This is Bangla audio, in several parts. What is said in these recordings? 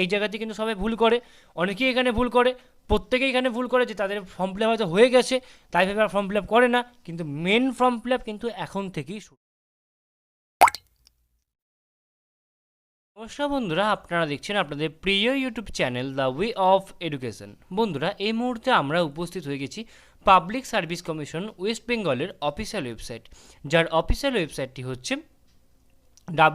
এই জায়গাতে কিন্তু সবাই ভুল করে, অনেকেই এখানে ভুল করে, প্রত্যেকেই এখানে ভুল করে যে তাদের ফর্ম ফিল আপ হয়তো হয়ে গেছে তাই ভেবে আর ফর্ম ফিল আপ করে না, কিন্তু মেন ফর্ম ফিল আপ কিন্তু এখন থেকেই শুরু। নমস্কার বন্ধুরা, আপনারা দেখছেন আপনাদের প্রিয় YouTube channel the way of education. বন্ধুরা, এই মুহূর্তে আমরা উপস্থিত হয়ে গেছি পাবলিক সার্ভিস কমিশন ওয়েস্ট বেঙ্গলের অফিসিয়াল ওয়েবসাইট, যার অফিসিয়াল ওয়েবসাইটটি হচ্ছে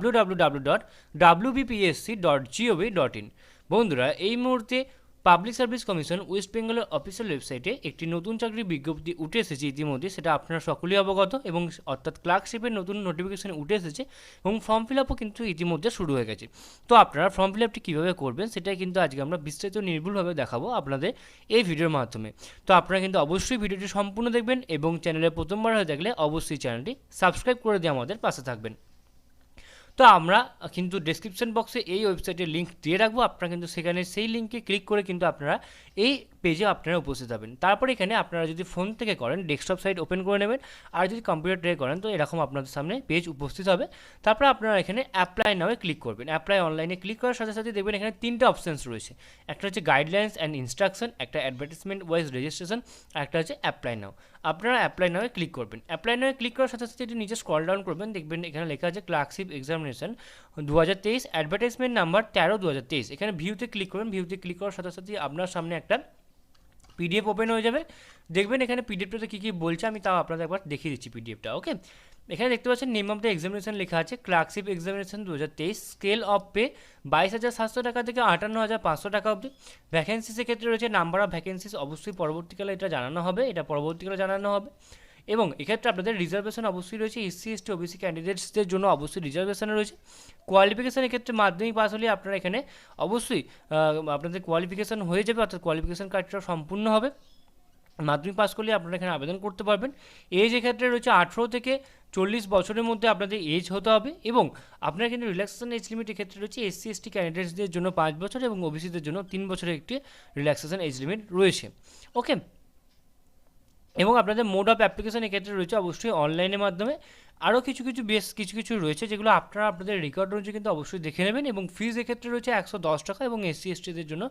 www.wbpsc.gov.in। বন্ধুরা, এই মুহূর্তে পাবলিক সার্ভিস কমিশন ওয়েস্ট বেঙ্গলের অফিসিয়াল ওয়েবসাইটে একটি নতুন চাকরির বিজ্ঞপ্তি উঠে এসেছে ইতিমধ্যে, সেটা আপনারা সকলেই অবগত, এবং অর্থাৎ ক্লার্কশিপের নতুন নোটিফিকেশন উঠে এসেছে এবং ফর্ম ফিল আপও কিন্তু ইতিমধ্যে শুরু হয়ে গেছে। তো আপনারা ফর্ম ফিল আপটি কীভাবে করবেন সেটাই কিন্তু আজকে আমরা বিস্তারিত নির্ভুলভাবে দেখাবো আপনাদের এই ভিডিওর মাধ্যমে। তো আপনারা কিন্তু অবশ্যই ভিডিওটি সম্পূর্ণ দেখবেন এবং চ্যানেলে প্রথমবার হয়ে থাকলে অবশ্যই চ্যানেলটি সাবস্ক্রাইব করে দিয়ে আমাদের পাশে থাকবেন। তো আমরা কিন্তু ডেসক্রিপশন বক্সে এই ওয়েবসাইটের লিঙ্ক দিয়ে রাখবো, আপনারা কিন্তু সেখানে সেই লিঙ্কে ক্লিক করে কিন্তু আপনারা এই পেজে আপনারা উপস্থিত হবেন। তারপর এখানে আপনারা যদি ফোন থেকে করেন ডেস্কটপ সাইট ওপেন করে নেবেন, আর যদি কম্পিউটার থেকে করেন তো এরকম আপনাদের সামনে পেজ উপস্থিত হবে। তারপর আপনারা এখানে অ্যাপ্লাই নাও ক্লিক করবেন। অ্যাপ্লাই অনলাইনে ক্লিক করার সাথে সাথে দেখবেন এখানে তিনটে অপশানস রয়েছে, একটা হচ্ছে গাইডলাইন্স অ্যান্ড ইনস্ট্রাকশন, একটা অ্যাডভার্টাইজমেন্ট ওয়াইজ রেজিস্ট্রেশন, আর একটা হচ্ছে অ্যাপ্লাই নাও। আপনারা অ্যাপ্লাই নাও ক্লিক করবেন। অ্যাপ্লাই নাও ক্লিক করার সাথে সাথে এটি নিচে স্ক্রল ডাউন করবেন, দেখবেন এখানে লেখা আছে ক্লার্কশিপ এক্সামিনেশন 2023, অ্যাডভার্টাইজমেন্ট নাম্বার 13/2023। এখানে ভিউতে ক্লিক করবেন। ভিউতে ক্লিক করার সাথে সাথে আপনার সামনে একটা পিডিএফ ওপেন হয়ে যাবে। দেখবেন এখানে পিডিএফটাতে কী কী বলছে আমি তাও আপনাদের একবার দেখিয়ে দিচ্ছি পিডিএফটা। ওকে, এখানে দেখতে পাচ্ছেন নেম অফ দ্য এক্সামিনেশন লেখা আছে clerkship examination 2023, scale of pay 22,700 টাকা থেকে 58,500 টাকা অবধি। ভ্যাকেন্সিসের ক্ষেত্রে রয়েছে নাম্বার অফ ভ্যাকেন্সিস, অবশ্যই পরবর্তীকালে এটা জানানো হবে, এবং এক্ষেত্রে আপনাদের রিজার্ভেশন অবশ্যই রয়েছে, এসসি এসটি ওবিসি ক্যান্ডিডেটসদের জন্য অবশ্যই রিজার্ভেশন রয়েছে। কোয়ালিফিকেশনের ক্ষেত্রে মাধ্যমিক পাস হলে আপনারা এখানে অবশ্যই আপনাদের কোয়ালিফিকেশন হয়ে যাবে, অর্থাৎ কোয়ালিফিকেশন কার্ডটা সম্পূর্ণ হবে। মাধ্যমিক পাস করলে আপনারা এখানে আবেদন করতে পারবেন। এজ এক্ষেত্রে রয়েছে 18 থেকে 40 বছরের মধ্যে আপনাদের এজ হতে হবে, এবং আপনারা কিন্তু রিল্যাক্সেশন এজ লিমিটের ক্ষেত্রে রয়েছে এসসি এসটি ক্যান্ডিডেটসদের জন্য 5 বছর এবং ওবিসিদের জন্য 3 বছরের একটি রিল্যাক্সেশন এজ লিমিট রয়েছে। ওকে, এবং আপনাদের মোড অফ অ্যাপ্লিকেশন এক্ষেত্রে রয়েছে অবশ্যই অনলাইনের মাধ্যমে। আরও বেশ কিছু রয়েছে যেগুলো আপনারা আপনাদের রেকর্ড রয়েছে কিন্তু অবশ্যই দেখে নেবেন, এবং ফিজ এক্ষেত্রে রয়েছে 110 টাকা, এবং এসসি এসটিদের জন্য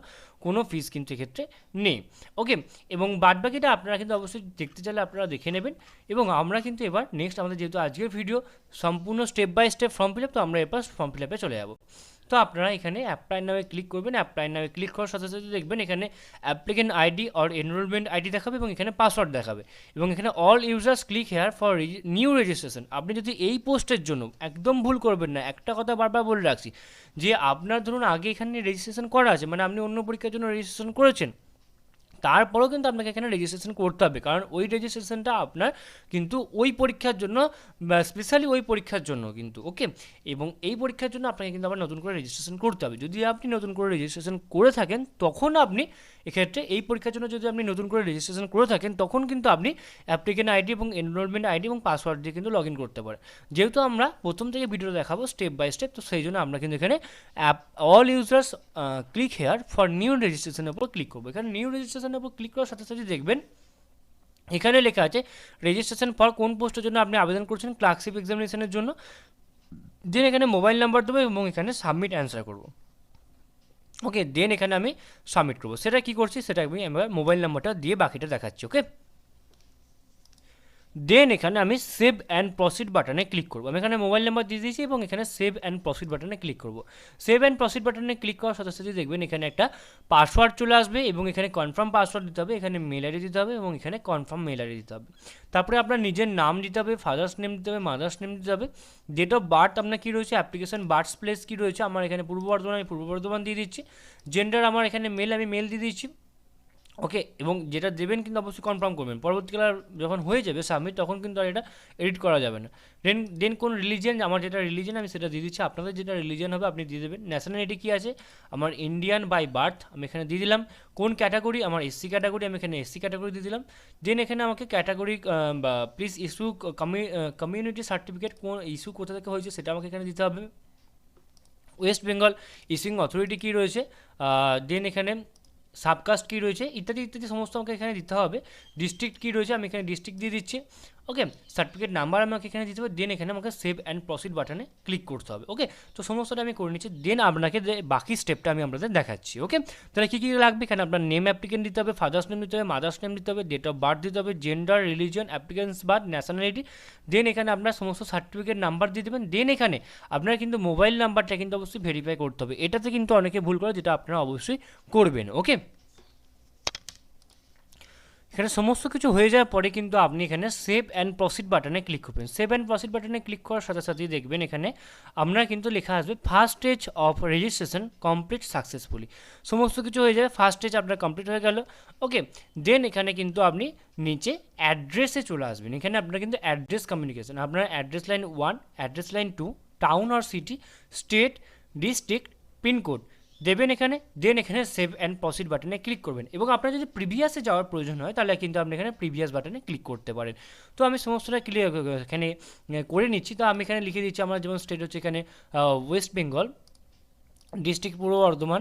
কোনো ফিজ কিন্তু এক্ষেত্রে নেই। ওকে, এবং বাদবাকিটা আপনারা কিন্তু অবশ্যই দেখতে চাইলে আপনারা দেখে নেবেন। এবং আমরা কিন্তু এবার নেক্সট আমাদের যেহেতু আজকের ভিডিও সম্পূর্ণ step by step form fill up, তো আমরা এবার ফর্ম ফিল আপে চলে যাব। তো আপনারা এখানে অ্যাপ্লাই নামে ক্লিক করবেন। অ্যাপ্লাই নামে ক্লিক করার সাথে সাথে দেখবেন এখানে applicant ID or enrolment ID দেখাবে, এবং এখানে পাসওয়ার্ড দেখাবে, এবং এখানে all users click here for new registration. আপনি যদি এই পোস্টের জন্য একদম ভুল করবেন না, একটা কথা বারবার বলে রাখছি, যে আপনার ধরুন আগে এখানে রেজিস্ট্রেশন করা আছে, মানে আপনি অন্য পরীক্ষার জন্য রেজিস্ট্রেশন করেছেন, তারপরেও কিন্তু আপনাকে এখানে রেজিস্ট্রেশন করতে হবে, কারণ ওই রেজিস্ট্রেশনটা আপনার কিন্তু ওই পরীক্ষার জন্য, স্পেশালি ওই পরীক্ষার জন্য কিন্তু। ওকে, এবং এই পরীক্ষার জন্য আপনাকে কিন্তু আবার নতুন করে রেজিস্ট্রেশন করতে হবে। যদি আপনি নতুন করে রেজিস্ট্রেশন করে থাকেন তখন আপনি এক্ষেত্রে এই পরীক্ষার জন্য যদি আপনি নতুন করে রেজিস্ট্রেশন করে থাকেন তখন কিন্তু আপনি অ্যাপ্লিকেন্ট আইডি এবং এনরোলমেন্ট আইডি এবং পাসওয়ার্ড দিয়ে কিন্তু লগ ইন করতে পারেন। যেহেতু আমরা প্রথম থেকে ভিডিও দেখাবো স্টেপ বাই স্টেপ, তো সেই জন্য আমরা কিন্তু এখানে all users click here for new রেজিস্ট্রেশনের উপর ক্লিক করবো। এখানে নিউ রেজিস্ট্রেশনের উপর ক্লিক করার সাথে সাথে দেখবেন এখানে লেখা আছে রেজিস্ট্রেশন ফর কোন পোস্টের জন্য আপনি আবেদন করছেন, ক্লার্কশিপ এক্সামিনেশনের জন্য। দেন এখানে মোবাইল নাম্বার দেবো এবং এখানে সাবমিট অ্যান্সার করবো। ওকে, দেন এখানে আমি সাবমিট করবো। সেটা কী করছি সেটা আমি এবার মোবাইল নাম্বারটা দিয়ে বাকিটা দেখাচ্ছি। ওকে, দেন এখানে আমি সেভ অ্যান্ড প্রসিড বাটনে ক্লিক করবো। আমি এখানে মোবাইল নাম্বার দিয়ে দিয়েছি এবং এখানে সেভ অ্যান্ড প্রসিড বাটনে ক্লিক করবো। সেভ অ্যান্ড প্রসিড বাটনে ক্লিক করার সাথে সাথে দেখবেন এখানে একটা পাসওয়ার্ড চলে আসবে, এবং এখানে কনফার্ম পাসওয়ার্ড দিতে হবে, এখানে মেল আইডি দিতে হবে, এবং এখানে কনফার্ম মেল আইডি দিতে হবে। তারপরে আপনার নিজের নাম দিতে হবে, ফাদার্স নেম দিতে হবে, মাদার্স নেম দিতে হবে, ডেট অফ বার্থ আপনার কী রয়েছে, অ্যাপ্লিকেশন বার্থ প্লেস কী রয়েছে, আমার এখানে পূর্ব বর্ধমান দিয়ে দিচ্ছি। জেন্ডার আমার এখানে মেল, আমি মেল দিয়ে দিচ্ছি। ওকে, এবং যেটা দেবেন কিন্তু অবশ্যই কনফার্ম করবেন। পরবর্তীকালে যখন হয়ে যাবে সাবমিট তখন কিন্তু আর এটা এডিট করা যাবে না। দেন কোন রিলিজিয়ান, আমার যেটা রিলিজিয়ান আমি সেটা দিয়ে দিচ্ছি, আপনাদের যেটা রিলিজিয়ান হবে আপনি দিয়ে দেবেন। ন্যাশনালিটি কী আছে, আমার ইন্ডিয়ান বাই বার্থ আমি এখানে দিয়ে দিলাম। কোন ক্যাটাগরি, আমার এসসি ক্যাটাগরি, আমি এখানে এসসি ক্যাটাগরি দিয়ে দিলাম। দেন এখানে আমাকে category please issue community certificate কোন ইস্যু কোথা থেকে হয়েছে সেটা আমাকে এখানে দিতে হবে। ওয়েস্ট বেঙ্গল ইস্যুইং অথরিটি কী রয়েছে, দেন এখানে সাবকাস্ট কী রয়েছে, ইত্যাদি ইত্যাদি সমস্ত আমাকে এখানে দিতে হবে। ডিস্ট্রিক্ট কী রয়েছে আমি এখানে ডিস্ট্রিক্ট দিয়ে দিচ্ছি। ওকে, সার্টিফিকেট নাম্বার আমাকে এখানে দিতে হবে, দেন এখানে আমাকে সেভ অ্যান্ড প্রসিড বাটনে ক্লিক করতে হবে। ওকে, তো সমস্তটা আমি করে নিচ্ছি, দেন আপনাকে বাকি স্টেপটা আমি আপনাদের দেখাচ্ছি। ওকে, তাহলে কী কী লাগবে, এখানে আপনার নেম অ্যাপ্লিকেন্ট দিতে হবে, ফাদার্স নেম দিতে হবে, মাদার্স নেম দিতে হবে, ডেট অফ বার্থ দিতে হবে, gender, religion, applicant's birth, nationality, then এখানে আপনার সমস্ত সার্টিফিকেট নাম্বার দিয়ে দেবেন। দেন এখানে আপনার কিন্তু মোবাইল নাম্বারটা কিন্তু অবশ্যই ভেরিফাই করতে হবে, এটাতে কিন্তু অনেকে ভুল করে, যেটা আপনারা অবশ্যই করবেন। ওকে, এখানে সমস্ত কিছু হয়ে যাওয়ার পরে কিন্তু আপনি এখানে সেভ অ্যান্ড প্রসিড বাটনে ক্লিক করবেন। সেভ অ্যান্ড প্রসিড বাটনে ক্লিক করার সাথে সাথেই দেখবেন এখানে আপনার কিন্তু লেখা আসবে first stage of registration complete successfully. সমস্ত কিছু হয়ে যাবে, ফার্স্ট স্টেজ আপনার কমপ্লিট হয়ে গেল। ওকে, দেন এখানে কিন্তু আপনি নিচে অ্যাড্রেসে চলে আসবেন। এখানে আপনার কিন্তু অ্যাড্রেস কমিউনিকেশন, আপনার address line 1, address line 2, town আর সিটি, স্টেট, ডিস্ট্রিক্ট, পিনকোড দেবেন এখানে। দেন এখানে সেভ অ্যান্ড প্রসিড বাটনে ক্লিক করবেন, এবং আপনার যদি প্রিভিয়াসে যাওয়ার প্রয়োজন হয় তাহলে কিন্তু আপনি এখানে প্রিভিয়াস বাটনে ক্লিক করতে পারেন। তো আমি সমস্তটা ক্লিয়ার এখানে করে নিচ্ছি। তো আমি এখানে লিখে দিচ্ছি আমার যেমন স্টেট হচ্ছে এখানে ওয়েস্ট বেঙ্গল, ডিস্ট্রিক্ট পূর্ব বর্ধমান,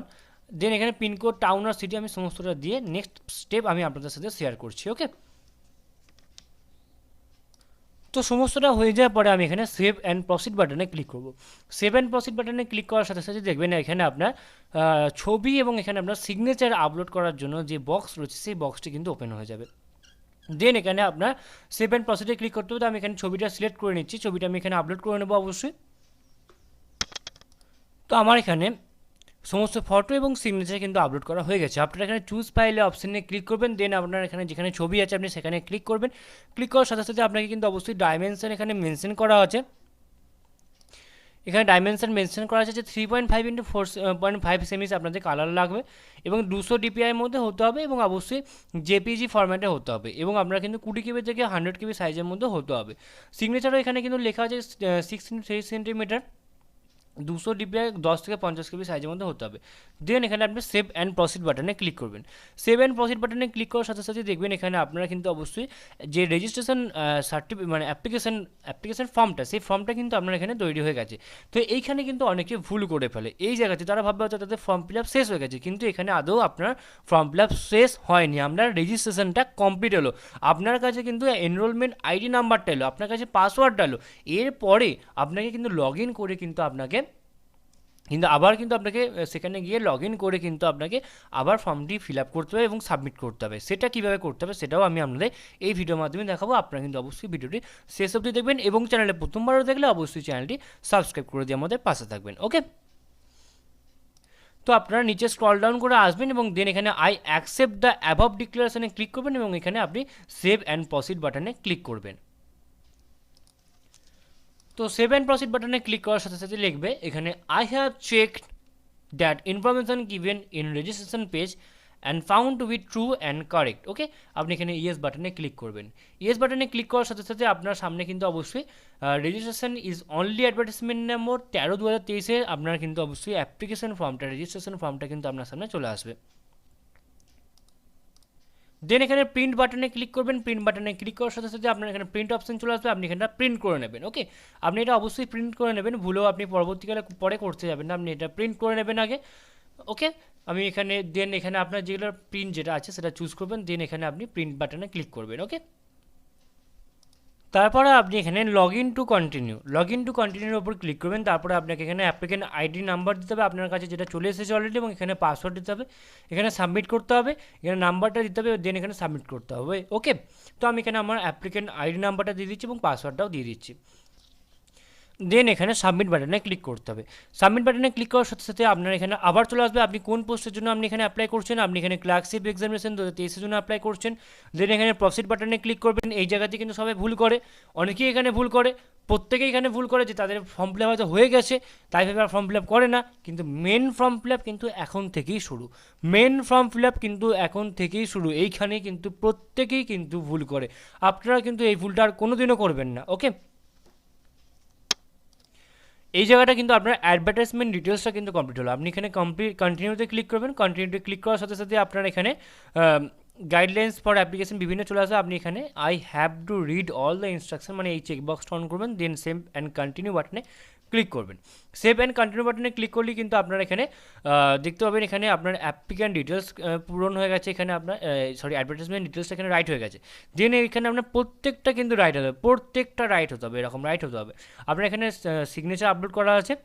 দেন এখানে পিনকোড, টাউন আর সিটি আমি সমস্তটা দিয়ে নেক্সট স্টেপ আমি আপনাদের সাথে শেয়ার করছি। ওকে, তো সমস্তটা হয়ে যাওয়ার পরে আমি এখানে সেভ অ্যান্ড প্রসিড বাটনে ক্লিক করব। সেভ অ্যান্ড প্রসিড বাটনে ক্লিক করার সাথে সাথে দেখবেন এখানে আপনার ছবি এবং এখানে আপনার সিগনেচার আপলোড করার জন্য যে বক্স রয়েছে সেই বক্সটি কিন্তু ওপেন হয়ে যাবে। দেন এখানে আপনার সেভ অ্যান্ড প্রসিডে ক্লিক করতে হবে। তো আমি এখানে ছবিটা সিলেক্ট করে নিচ্ছি, ছবিটা আমি এখানে আপলোড করে নেবো অবশ্যই। তো আমার এখানে সমস্ত ফটো এবং সিগনেচার কিন্তু আপলোড করা হয়ে গেছে। আপনারা এখানে চুজ ফাইলে অপশানে ক্লিক করবেন, দেন আপনার এখানে যেখানে ছবি আছে আপনি সেখানে ক্লিক করবেন। ক্লিক করার সাথে সাথে আপনাকে কিন্তু অবশ্যই ডাইমেনশন এখানে মেনশন করা আছে। এখানে ডাইমেনশন মেনশন করা আছে যে 3.5 × 4.5 সেমিস আপনাদের কালার লাগবে, এবং 200 DPI মধ্যে হতে হবে, এবং অবশ্যই জেপিজি ফরম্যাটে হতে হবে, এবং আপনারা কিন্তু 20 KB থেকে 100 KB সাইজের মধ্যে হতে হবে। সিগনেচারও এখানে কিন্তু লেখা আছে 6 × 3 সেন্টিমিটার, 200 DPI 10 থেকে 50 KB সাইজের মধ্যে হতে হবে। দেন এখানে আপনি সেভ অ্যান্ড প্রসিড বাটনে ক্লিক করবেন। সেভ অ্যান্ড প্রসিড বাটনে ক্লিক করার সাথে সাথে দেখবেন এখানে আপনারা কিন্তু অবশ্যই যে রেজিস্ট্রেশন সার্টিফিকেট মানে অ্যাপ্লিকেশন ফর্মটা, সেই ফর্মটা কিন্তু আপনার এখানে তৈরি হয়ে গেছে। তো এইখানে কিন্তু অনেকে ভুল করে ফেলে, এই জায়গাতে তারা ভাববে হয়তো তাদের ফর্ম ফিল আপ শেষ হয়ে গেছে, কিন্তু এখানে আদৌ আপনার ফর্ম ফিল আপ শেষ হয়নি, আপনার রেজিস্ট্রেশনটা কমপ্লিট হলো, আপনার কাছে কিন্তু এনরোলমেন্ট আইডি নাম্বারটা এলো, আপনার কাছে পাসওয়ার্ডটা এলো, এরপরে আপনাকে কিন্তু লগ ইন করে কিন্তু আপনাকে সেখানে গিয়ে লগ ইন করে কিন্তু আপনাকে আবার ফর্মটি ফিল আপ করতে হবে এবং সাবমিট করতে হবে। সেটা কীভাবে করতে হবে সেটাও আমি আপনাদের এই ভিডিওর মাধ্যমে দেখাবো। আপনারা কিন্তু অবশ্যই ভিডিওটি শেষ অবধি দেখবেন, এবং চ্যানেলে প্রথমবারও দেখলে অবশ্যই চ্যানেলটি সাবস্ক্রাইব করে দিয়ে আমাদের পাশে থাকবেন। ওকে, তো আপনারা নিচে স্ক্রল ডাউন করে আসবেন, এবং দেন এখানে আই অ্যাকসেপ্ট দ্য অ্যাবভ ডিক্লারেশনে ক্লিক করবেন, এবং এখানে আপনি সেভ অ্যান্ড প্রসিড বাটনে ক্লিক করবেন। তো সেভ অ্যান্ড প্রসিড বাটনে ক্লিক করার সাথে সাথে লিখবে এখানে I have checked that information given in registration page and found to be true and correct. Okay, আপনি এখানে ইয়েস বাটনে ক্লিক করবেন। ইয়েস বাটনে ক্লিক করার সাথে সাথে আপনার সামনে কিন্তু অবশ্যই রেজিস্ট্রেশন ইজ অনলি অ্যাডভার্টাইজমেন্ট নম্বর 13/2023 আপনার কিন্তু অবশ্যই অ্যাপ্লিকেশন ফর্মটা, রেজিস্ট্রেশন ফর্মটা কিন্তু আপনার সামনে চলে আসবে। দেন এখানে প্রিন্ট বাটনে ক্লিক করবেন। প্রিন্ট বাটনে ক্লিক করার সাথে সাথে আপনার এখানে প্রিন্ট অপশন চলে আসবে, আপনি এখানে প্রিন্ট করে নেবেন। ওকে, আপনি এটা অবশ্যই প্রিন্ট করে নেবেন, ভুলেও আপনি পরবর্তীকালে পরে করতে যাবেন না, আপনি এটা প্রিন্ট করে নেবেন আগে। ওকে, আমি এখানে দেন এখানে আপনার যেগুলো প্রিন্ট যেটা আছে সেটা চুজ করবেন, দেন এখানে আপনি প্রিন্ট বাটনে ক্লিক করবেন। ওকে, তারপরে আপনি এখানে লগ ইন টু কন্টিনিউর উপর ক্লিক করবেন। তারপরে আপনাকে এখানে অ্যাপ্লিকেন্ট আইডি নাম্বার দিতে হবে আপনার কাছে, যেটা চলে এসেছে অলরেডি, এবং এখানে পাসওয়ার্ড দিতে হবে, এখানে সাবমিট করতে হবে, এখানে নাম্বারটা দিতে হবে, দেন এখানে সাবমিট করতে হবে। ওকে, তো আমি এখানে আমার অ্যাপ্লিকেন্ট আইডি নাম্বারটা দিয়ে দিচ্ছি এবং পাসওয়ার্ডটাও দিয়ে দিচ্ছি। দেন এখানে সাবমিট বাটনে ক্লিক করতে হবে। সাবমিট বাটনে ক্লিক করার সাথে সাথে আপনার এখানে আবার চলে আসবে আপনি কোন পোস্টের জন্য আপনি এখানে অ্যাপ্লাই করছেন। আপনি এখানে ক্লার্কশিপ এক্সামিনেশন 2023 জন্য অ্যাপ্লাই করছেন। দেন এখানে প্রসিড বাটনে ক্লিক করবেন। এই জায়গাতে কিন্তু সবাই ভুল করে, অনেকেই এখানে ভুল করে, প্রত্যেকেই এখানে ভুল করে যে তাদের ফর্ম ফিল আপ হয়তো হয়ে গেছে তাই ভেবে আর ফর্ম ফিল আপ করে না, কিন্তু মেন ফর্ম ফিল আপ কিন্তু এখন থেকেই শুরু। এইখানে কিন্তু প্রত্যেকেই কিন্তু ভুল করে, আপনারা কিন্তু এই ভুলটা আর কোনোদিনও করবেন না। ওকে, এই জায়গাটা কিন্তু আপনার অ্যাডভার্টাইজমেন্ট ডিটেলসটা কিন্তু কমপ্লিট হলো। আপনি এখানে কন্টিনিউতে ক্লিক করবেন। কন্টিনিউতে ক্লিক করার সাথে সাথে আপনার এখানে গাইডলাইন্স ফর অ্যাপ্লিকেশন বিভিন্ন চলে আসবে। আপনি এখানে I have to read all the instruction মানে এই চেকবক্সটা অন করবেন, দেন সেভ অ্যান্ড কন্টিনিউ বাটনে ক্লিক করবেন। সেভ অ্যান্ড কন্টিনিউ বাটনে ক্লিক করলেই কিন্তু আপনার এখানে দেখতে পাবেন এখানে আপনার অ্যাপ্লিক্যান্ট ডিটেলস পূরণ হয়ে গেছে, এখানে আপনার অ্যাডভার্টাইজমেন্ট ডিটেলসটা এখানে রাইট হয়ে গেছে। দেন এখানে আপনার প্রত্যেকটা কিন্তু রাইট হতে হবে, প্রত্যেকটা রাইট হতে হবে, এরকম রাইট হতে হবে। আপনার এখানে সিগনেচার আপলোড করা আছে,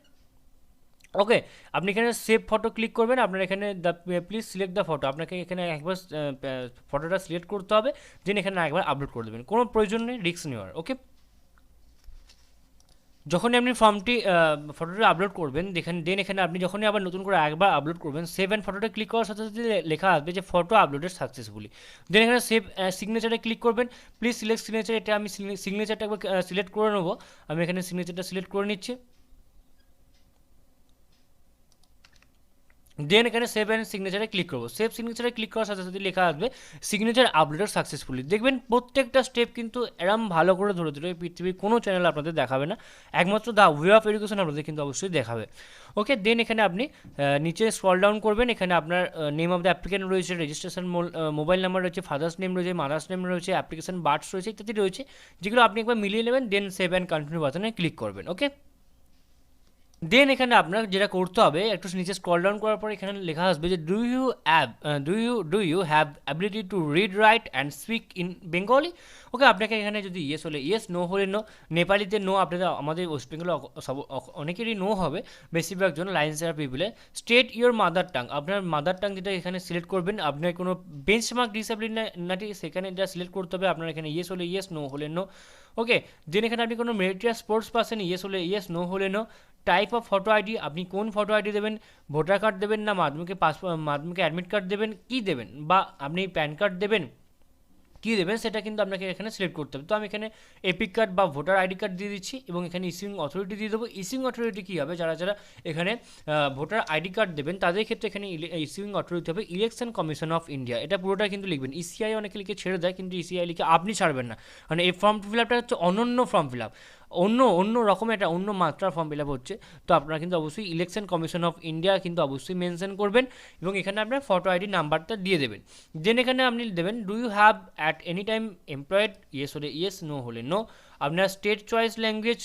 ওকে। আপনি এখানে সেভ ফটো ক্লিক করবেন, আপনার এখানে প্লিজ সিলেক্ট দ্য ফটো, আপনাকে এখানে একবার ফটোটা সিলেক্ট করতে হবে, দেন এখানে একবার আপলোড করে দেবেন, কোনো প্রয়োজন নেই রিস্ক নেওয়ার, ওকে। যখনই আপনি ফর্মটি ফটোটা আপলোড করবেন দেন এখানে আপনি যখনই আবার নতুন করে একবার আপলোড করবেন, সেভ অ্যান্ড ফটোটা ক্লিক করার সাথে সাথে লেখা আসবে যে ফটো আপলোডেড সাকসেসফুলি। দেন এখানে সেভ সিগনেচারে ক্লিক করবেন, প্লিজ সিলেক্ট সিগনেচার, এটা আমি সিগনেচারটা একবার সিলেক্ট করে নেবো, আমি এখানে সিগনেচারটা সিলেক্ট করে নিচ্ছি। দেন এখানে সেভ অ্যান্ড সিগনেচারে ক্লিক করবো, সেভ সিগনেচারে ক্লিক করার সাথে সাথে লেখা আসবে সিগনেচার আপলোডেড সাকসেসফুলি। দেখবেন প্রত্যেকটা স্টেপ কিন্তু এরম ভালো করে ধরে ধরে পৃথিবীর কোনো চ্যানেল আপনাদের দেখাবে না, একমাত্র দ্য ওয়ে অফ এডুকেশন আপনাদের কিন্তু অবশ্যই দেখাবে, ওকে। দেন এখানে আপনি নিচে স্ক্রল ডাউন করবেন, এখানে আপনার নেম অফ দ্য অ্যাপ্লিকেন্ট রয়েছে, রেজিস্ট্রেশন মোবাইল নাম্বার রয়েছে, ফাদার্স নেম রয়েছে, মাদার্স নেম রয়েছে, অ্যাপ্লিকেশন বার্থস রয়েছে, ইত্যাদি রয়েছে, যেগুলো আপনি একবার মিলিয়ে নেবেন। দেন সেভ অ্যান্ড কন্টিনিউ বাটনে ক্লিক করবেন, ওকে। দেন এখানে আপনার যেটা করতে হবে, একটু নিচে স্ক্রল ডাউন করার পর এখানে লেখা আসবে যে do you have ability to read, write and speak in Bengali, okay. আপনাকে এখানে যদি ইয়েস হলে ইয়েস, নো হলে নো। নেপালিতে নো, আপনাদের আমাদের ওয়েস্ট বেঙ্গলে অনেকেরই নো হবে, বেশিরভাগ জন লাইন্স আর পিপুলে। স্টেট ইউর মাদার টাং, আপনার মাদার টাং যেটা এখানে সিলেক্ট করবেন, আপনার কোনো বেঞ্চমার্ক ডিসেবিলিটি সেখানে যা সিলেক্ট করতে হবে, আপনার এখানে ইয়েস হলে ইয়েস, নো হলে নো, ওকে। দেন এখানে আপনি কোনো মেরিটিয়াস স্পোর্টস পার্সন, ইয়েস হলে ইয়েস, নো হলে no. Type of photo ID, আপনি কোন ফটো আইডি দেবেন, ভোটার কার্ড দেবেন না মাধ্যমিকে মাধ্যমিকে অ্যাডমিট কার্ড দেবেন, কী দেবেন, বা আপনি প্যান কার্ড দেবেন, কী দেবেন, সেটা কিন্তু আপনাকে এখানে সিলেক্ট করতে হবে। তো আমি এখানে এপিক কার্ড বা ভোটার আইডি কার্ড দিয়ে দিচ্ছি, এবং এখানে ইস্যুইং অথরিটি দিয়ে দেবো। ইস্যুইং অথরিটি কী হবে, যারা যারা এখানে ভোটার আইডি কার্ড দেবেন তাদের ক্ষেত্রে এখানে ইস্যুইং অথরিটি হবে ইলেকশন কমিশন অফ ইন্ডিয়া, এটা পুরোটা কিন্তু লিখবেন। ইসিআই অনেকে লিখে ছেড়ে দেয়, কিন্তু ইসিআই লিখে আপনি ছাড়বেন না, মানে এই ফর্ম ফিল আপটা হচ্ছে অনন্য ফর্ম ফিল আপ, অন্য রকমের একটা অন্য মাত্রার ফর্ম ফিল আপ হচ্ছে। তো আপনারা কিন্তু অবশ্যই ইলেকশন কমিশন অফ ইন্ডিয়া কিন্তু অবশ্যই মেনশন করবেন, এবং এখানে আপনার ফটো আইডি নাম্বারটা দিয়ে দেবেন। দেন এখানে আপনি দেবেন do you have at any time employed, yes হলে ইয়েস, নো হলে নো। আপনার state choice language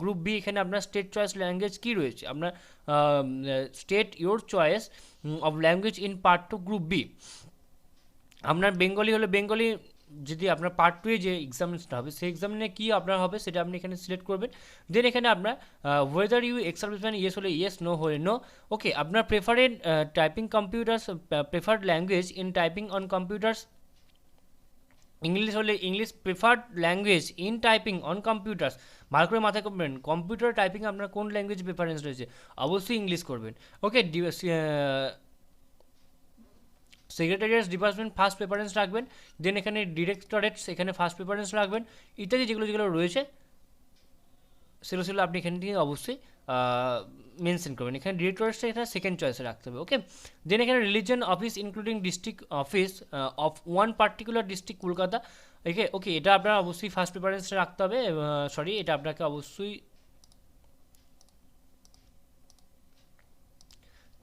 group B, এখানে আপনার স্টেট চয়েস ল্যাঙ্গুয়েজ কী রয়েছে, আপনার state your choice of language in part two group B. আপনার বেঙ্গলি হলে বেঙ্গলি, যদি আপনার পার্ট টু এ যে এক্সামিনেশনটা হবে সেই এক্সামিনে কী আপনার হবে সেটা আপনি এখানে সিলেক্ট করবেন। দেন এখানে আপনার whether you ex serviceman, yes হলে ইয়েস, নো হলে নো, ওকে। আপনার preferred typing computers, preferred language in typing on computers, English হলে English, preferred language in typing on computers, ভালো করে মাথায় করবেন কম্পিউটার টাইপিং আপনার কোন ল্যাঙ্গুয়েজ প্রেফারেন্স রয়েছে, অবশ্যই ইংলিশ করবেন, ওকে। সেক্রেটারিয়েটস ডিপার্টমেন্ট ফার্স্ট প্রেফারেন্স রাখবেন। দেন এখানে ডিরেক্টরেটস, এখানে ফার্স্ট প্রেফারেন্স রাখবেন, ইত্যাদি যেগুলো যেগুলো রয়েছে সেগুলো আপনি এখান থেকে অবশ্যই মেনশন করবেন। এখানে ডিরেক্টরেটসটা এখানে সেকেন্ড চয়েসে রাখতে হবে, ওকে। দেন এখানে regional office including district office of one particular district Kolkata, okay. এটা আপনার অবশ্যই ফার্স্ট প্রেফারেন্সে রাখতে হবে, এটা আপনাকে অবশ্যই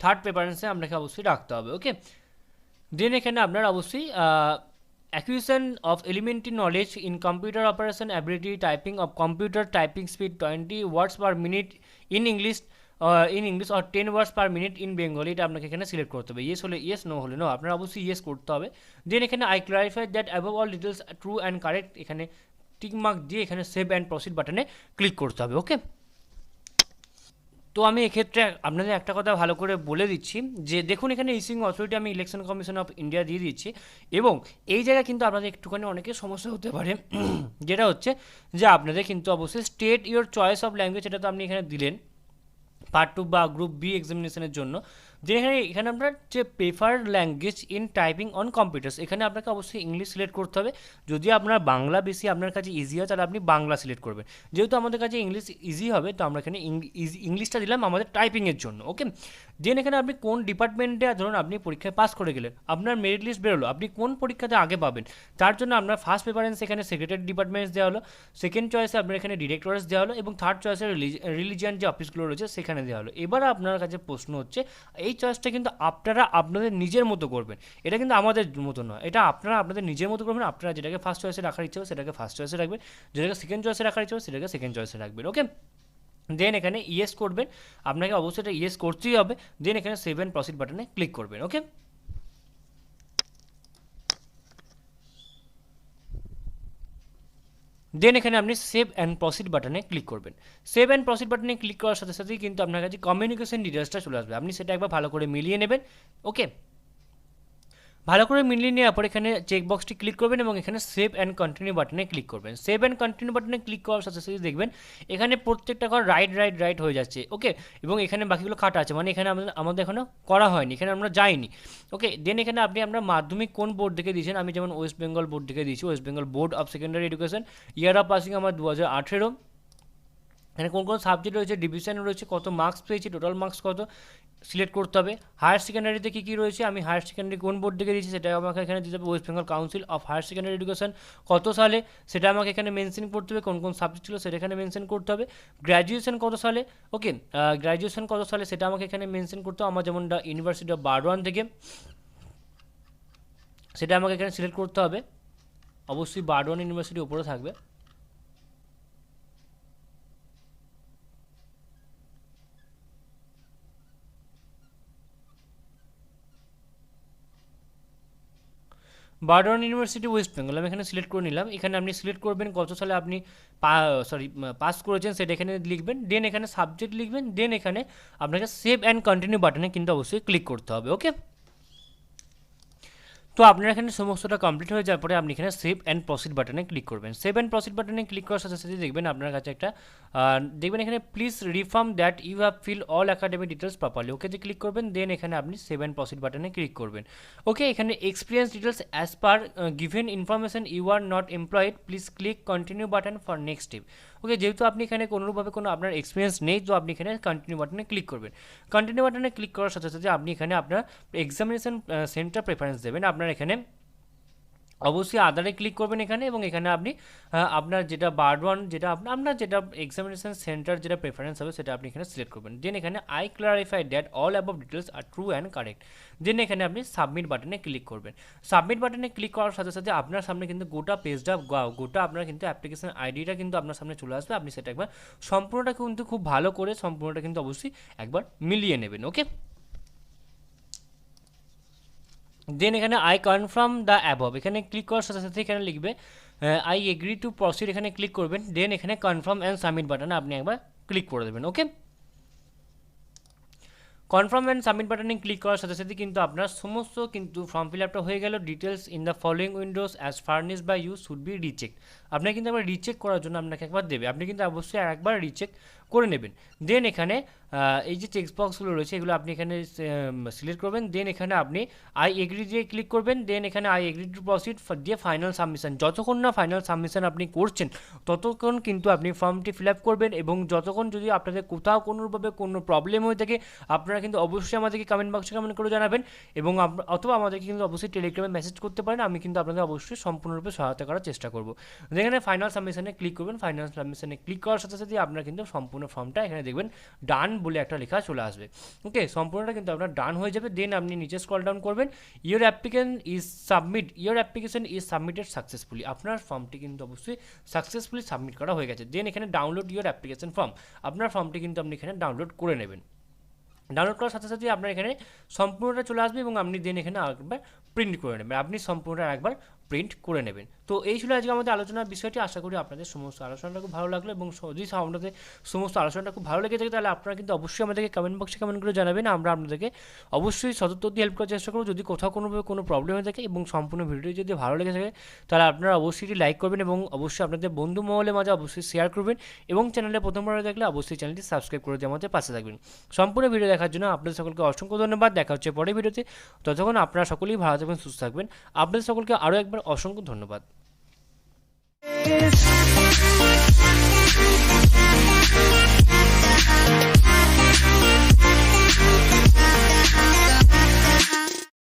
থার্ড প্রেফারেন্সে আপনাকে অবশ্যই রাখতে হবে, ওকে। দেন এখানে আপনার অবশ্যই acquisition of elementary knowledge in computer operation ability, typing of computer, typing speed 20 words per minute in English or 10 words per minute in Bengali, এটা আপনাকে এখানে সিলেক্ট করতে হবে। ইয়েস হলে ইয়েস, নো হলে নো, আপনার অবশ্যই ইয়েস করতে হবে। দেন এখানে I clarify that above all details true and correct, এখানে টিক মার্ক দিয়ে এখানে সেভ অ্যান্ড প্রসিড বাটনে ক্লিক করতে হবে, ওকে। তো আমি এক্ষেত্রে আপনাদের একটা কথা ভালো করে বলে দিচ্ছি যে দেখুন এখানে ইস্যুইং অথরিটি আমি ইলেকশন কমিশন অফ ইন্ডিয়া দিয়ে দিচ্ছি, এবং এই জায়গায় কিন্তু আপনাদের একটুখানি অনেকের সমস্যা হতে পারে, যেটা হচ্ছে যে আপনাদের কিন্তু অবশ্যই state your choice of language, এটা তো আপনি এখানে দিলেন পার্ট টু বা গ্রুপ বি এক্সামিনেশনের জন্য। এখানে আপনার যে preferred language in typing on computers, এখানে আপনাকে অবশ্যই ইংলিশ সিলেক্ট করতে হবে। যদি আপনার বাংলা বেশি আপনার কাছে ইজি হয় তাহলে আপনি বাংলা সিলেক্ট করবেন, যেহেতু আমাদের কাছে ইংলিশ ইজি হবে তো আমরা এখানে ইংলিশটা দিলাম আমাদের টাইপিংয়ের জন্য, ওকে। দেন এখানে আপনি কোন ডিপার্টমেন্টে ধরুন আপনি পরীক্ষায় পাস করে গেলেন, আপনার মেরিট লিস্ট বেরোলো, আপনি কোন পরীক্ষাতে আগে পাবেন, তার জন্য আপনার ফার্স্ট প্রেফারেন্স এখানে সেক্রেটারি ডিপার্টমেন্টস দেওয়া হলো, সেকেন্ড চয়েসে আপনার এখানে ডিরেক্টরেটস দেওয়া হলো, এবং থার্ড চয়েসে রিলিজিয়ান যে অফিসগুলো রয়েছে সেখানে দেওয়া হলো। এবার আপনার কাছে প্রশ্ন হচ্ছে এই চয়েসটা কিন্তু আপনারা আপনাদের নিজের মতো করবেন, এটা কিন্তু আমাদের মতো নয়, এটা আপনারা আপনাদের নিজের মতো করবেন। আপনারা যেটাকে ফার্স্ট চয়েসে রাখার ইচ্ছে হবে সেটাকে ফার্স্ট চয়েসে রাখবেন, যেটাকে সেকেন্ড চয়েসে রাখার ইচ্ছে হবে সেটাকে সেকেন্ড চয়েসে রাখবেন, ওকে। দেন এখানে ইয়েস করবেন, আপনাকে অবশ্যই এটা ইয়েস করতেই হবে। দেন এখানে সেভ অ্যান্ড প্রসিড বাটনে ক্লিক করবেন। ওকে, দেন এখানে আপনি সেভ অ্যান্ড প্রসিড বাটনে ক্লিক করবেন। সেভ অ্যান্ড প্রসিড বাটনে ক্লিক করার সাথে সাথেই কিন্তু আপনার কাছে কমিউনিকেশন ডিটেলসটা চলে আসবে, আপনি সেটা একবার ভালো করে মিলিয়ে নেবেন। ওকে, ভালো করে মিলিয়ে নেওয়ার পর এখানে চেকবক্সটি ক্লিক করবেন এবং এখানে সেভ অ্যান্ড কন্টিনিউ বাটনে ক্লিক করবেন। সেভ অ্যান্ড কন্টিনিউ বাটনে ক্লিক করার সাথে সাথে দেখবেন এখানে প্রত্যেকটা ঘর রাইট হয়ে যাচ্ছে। ওকে, এবং এখানে বাকিগুলো খাটা আছে, মানে এখানে আমাদের এখনও করা হয়নি, এখানে আমরা যাইনি। ওকে, দেন এখানে আমরা মাধ্যমিক কোন বোর্ড থেকে দিয়েছেন, আমি যেমন ওয়েস্ট বেঙ্গল বোর্ড থেকে দিয়েছি, West Bengal board of secondary education, year of passing আমার 2018। এখানে কোন কোন সাবজেক্ট রয়েছে, ডিভিশন রয়েছে, কত মার্কস পেয়েছি, টোটাল মার্কস কত সিলেক্ট করতে হবে। হায়ার সেকেন্ডারিতে কী কী রয়েছে, আমি হায়ার সেকেন্ডারি কোন বোর্ড থেকে দিয়েছি সেটা আমাকে এখানে দিতে হবে। West Bengal council of higher secondary education কত সালে সেটা আমাকে এখানে মেনশন করতে হবে, কোন কোন সাবজেক্ট ছিল সেটা এখানে মেনশন করতে হবে। গ্র্যাজুয়েশন কত সালে, ওকে, গ্র্যাজুয়েশন কত সালে সেটা আমাকে এখানে মেনশন করতে হবে। আমার যেমন ইউনিভার্সিটি অফ বারওয়ান থেকে, সেটা আমাকে এখানে সিলেক্ট করতে হবে। অবশ্যই বারওয়ান ইউনিভার্সিটি উপরে থাকবে। বারওয়ান ইউনিভার্সিটি ওয়েস্ট বেঙ্গল আমি এখানে সিলেক্ট করে নিলাম। এখানে আপনি সিলেক্ট করবেন কত সালে আপনি পাস করেছেন সেটা এখানে লিখবেন। দেন এখানে সাবজেক্ট লিখবেন। দেন এখানে আপনাকে সেভ অ্যান্ড কন্টিনিউ বাটনে কিন্তু অবশ্যই ক্লিক করতে হবে। ওকে, তো আপনার এখানে সমস্তটা কমপ্লিট হয়ে যাওয়ার পরে আপনি এখানে সেভ অ্যান্ড প্রসিড বাটনে ক্লিক করবেন। সেভ অ্যান্ড প্রসিড বাটনে ক্লিক করার সাথে সাথে দেখবেন আপনার কাছে একটা দেখবেন এখানে please reaffirm that you have fill all academic details properly, ওকেতে ক্লিক করবেন। দেন এখানে আপনি সেভ অ্যান্ড প্রসিড বাটনে ক্লিক করবেন। ওকে, এখানে experience details as per given information you are not employed, please click continue button for next step. Okay, যেহেতু আপনি এখানে কোনোভাবে কোনো আপনার এক্সপিরিয়েন্স নেই, তো আপনি এখানে কন্টিনিউ বাটনে ক্লিক করবেন। কন্টিনিউ বাটনে ক্লিক করার সাথে সাথে আপনি এখানে আপনার এক্সামিনেশন সেন্টার প্রেফারেন্স দেবেন। আপনার এখানে অবশ্যই আধারে ক্লিক করবেন এখানে, এবং এখানে আপনি আপনার যেটা বারওয়ান যেটা আপনার যেটা এক্সামিনেশন সেন্টার যেটা প্রেফারেন্স হবে সেটা আপনি এখানে সিলেক্ট করবেন। দেন এখানে I clarify that all above details are true and correct. Then এখানে আপনি সাবমিট বাটনে ক্লিক করবেন। সাবমিট বাটনে ক্লিক করার সাথে সাথে আপনার সামনে কিন্তু গোটা পেজটা গোটা আপনার কিন্তু অ্যাপ্লিকেশন আইডিটা কিন্তু আপনার সামনে চলে আসবে। আপনি সেটা একবার সম্পূর্ণটা কিন্তু খুব ভালো করে সম্পূর্ণটা কিন্তু অবশ্যই একবার মিলিয়ে নেবেন। ওকে, দেন এখানে আই কনফার্ম দ্য অ্যাবভ এখানে ক্লিক করার সাথে সাথে এখানে লিখবে আই এগ্রি টু প্রসিড, এখানে ক্লিক করবেন। দেন এখানে কনফার্ম অ্যান্ড সাবমিট বাটনে আপনি একবার ক্লিক করে দেবেন। ওকে, কনফার্ম অ্যান্ড সাবমিট বাটনে ক্লিক করার সাথে সাথে কিন্তু আপনার সমস্ত কিন্তু ফর্ম ফিল আপটা হয়ে গেল। Details in the following windows as furnish by you should be recheck, আপনাকে কিন্তু একবার রিচেক করার জন্য আপনাকে একবার দেবে, আপনি কিন্তু অবশ্যই একবার রিচেক করে নেবেন। দেন এখানে এই যে চেক বক্সগুলো রয়েছে এগুলো আপনি এখানে সিলেক্ট করবেন। দেন এখানে আপনি আই এগ্রি দিয়ে ক্লিক করবেন। দেন এখানে আই এগ্রি টু প্রসিড দিয়ে ফাইনাল সাবমিশন, যতক্ষণ না ফাইনাল সাবমিশন আপনি করছেন ততক্ষণ কিন্তু আপনি ফর্মটি ফিল আপ করবেন। এবং যতক্ষণ যদি আপনাদের কোথাও কোনোভাবে কোনো প্রবলেম হয়ে থাকে আপনারা কিন্তু অবশ্যই আমাদেরকে কমেন্ট বক্সে কমেন্ট করে জানাবেন, এবং অথবা আমাদেরকে কিন্তু অবশ্যই টেলিগ্রামে মেসেজ করতে পারেন, আমি কিন্তু আপনাদের অবশ্যই সম্পূর্ণরূপে সহায়তা করার চেষ্টা করব। এখানে ফাইনাল সাবমিশনে ক্লিক করবেন। ফাইনাল সাবমিশনে ক্লিক করার সাথে সাথে আপনার কিন্তু সম্পূর্ণ ফর্মটা এখানে দেখবেন ডান বলে একটা লেখা চলে আসবে। ওকে, সম্পূর্ণটা কিন্তু আপনার ডান হয়ে যাবে। দেন আপনি নিচে স্ক্রল ডাউন করবেন, your application is submitted successfully, আপনার ফর্মটি কিন্তু অবশ্যই সাকসেসফুলি সাবমিট করা হয়ে গেছে। দেন এখানে ডাউনলোড ইওর অ্যাপ্লিকেশন ফর্ম, আপনার ফর্মটি কিন্তু আপনি এখানে ডাউনলোড করে নেবেন। ডাউনলোড করার সাথে সাথে আপনার এখানে সম্পূর্ণটা চলে আসবে, এবং আপনি দেন এখানে একবার প্রিন্ট করে নেবেন, আপনি সম্পূর্ণটা একবার প্রিন্ট করে নেবেন। তো এই ছিল আজকে আমাদের আলোচনার বিষয়টি। আশা করি আপনাদের সমস্ত আলোচনাটা খুব ভালো লাগলো, এবং যদি আপনাদের সমস্ত আলোচনাটা খুব ভালো লেগে থাকে তাহলে আপনারা কিন্তু অবশ্যই আমাদেরকে কমেন্ট বক্সে কমেন্ট করে জানাবেন, আমরা আপনাদেরকে অবশ্যই সদুত্তর দিয়ে হেল্প করার চেষ্টা করব। যদি কোথাও কোনো প্রবলেম হয়ে থাকে এবং সম্পূর্ণ ভিডিওটি যদি ভালো লেগে থাকে তাহলে আপনারা অবশ্যই লাইক করবেন, এবং অবশ্যই আপনাদের বন্ধু মহলের মাঝে অবশ্যই শেয়ার করবেন, এবং চ্যানেলে প্রথমবার দেখলে অবশ্যই চ্যানেলটি সাবস্ক্রাইব করে দিয়ে আমাদের পাশে থাকবেন। সম্পূর্ণ ভিডিও দেখার জন্য আপনাদের সকলকে অসংখ্য ধন্যবাদ। দেখা হচ্ছে পরের ভিডিওতে, ততক্ষণ আপনারা সকলেই ভালো থাকবেন, সুস্থ থাকবেন। আপনাদের সকলকে আরও একবার অসংখ্য ধন্যবাদ।